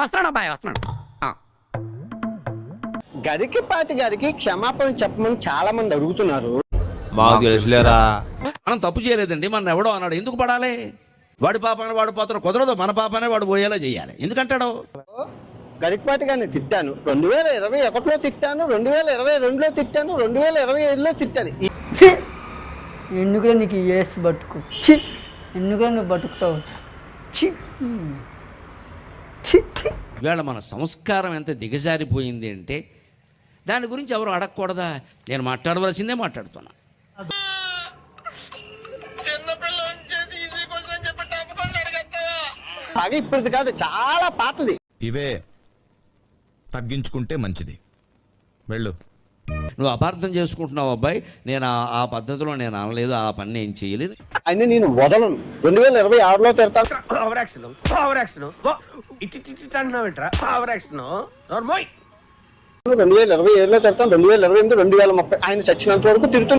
వస్తున్నాడు అబ్బాయి వస్తున్నాడు. గరికపాటి గారికి క్షమాపణ చెప్పమని చాలా మంది అడుగుతున్నారు. మాకు తెలుసులేరా, మనం తప్పు చేయలేదండి, మనం ఎవడో అన్నాడు, ఎందుకు పడాలి? వాడి పాపాన్ని వాడు పోతారు, కుదరదు. మన పాపానే వాడు పోయేలా చేయాలి. ఎందుకంటాడు? గరికపాటి గారిని తిట్టాను, 2021లో తిట్టాను, 2022లో తిట్టాను, 2025లో తిట్టాను. ఎందుకురా నీకు ఏసు బతుకు, చి ఎందుకురా నువ్వు బతుకుతావు, చి చి చి. ఇవాళ మన సంస్కారం ఎంత దిగజారిపోయింది అంటే దాని గురించి ఎవరు అడగకూడదా? నేను మాట్లాడవలసిందే మాట్లాడుతున్నా. బాగా ఇప్పటిది కాదు, చాలా పాతది. ఇవే తగ్గించుకుంటే మంచిది. వెళ్ళు. నువ్వు అపార్థం చేసుకుంటున్నావు అబ్బాయి. నేను ఆ పద్ధతిలో నేను అనలేదు, ఆ పని నేను చేయలేదు. అయినా నేను వదలను. 2026లో తిడతాను. 2027లో తిడతాను, 2028, 2030 ఆయన చచ్చినంత వరకు తిడుతున్నాను.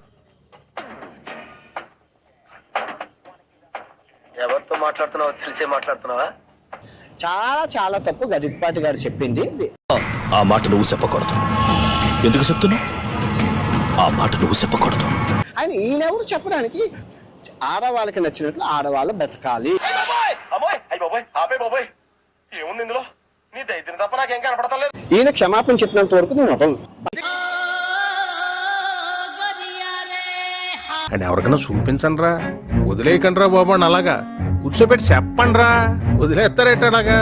ఎవరితో మాట్లాడుతున్నావో తెలిసే మాట్లాడుతున్నావా? చాలా చాలా తప్పు గరికపాటి గారు చెప్పింది. ఆ మాట నువ్వు చెప్పకూడదు. ఎందుకు చెప్తున్నావు? ఆ మాట నువ్వు చెప్పకూడదు. ఆయన ఈయనెవరు చెప్పడానికి? ఆడవాళ్ళకి నచ్చినట్లు ఆడవాళ్ళు బతకాలి. ఏముంది ఇందులో? నీ దైత్యం తప్ప నాకేం కనపడతలేదు. ఈయన క్షమాపణ చెప్పినంత వరకు నేను వదలను. అండ్ ఎవరికైనా చూపించండి రా, వదిలేయకండి రా బాబు అని అలాగా కూర్చోబెట్టి చెప్పండి రా, వదిలేస్తారేట అలాగా.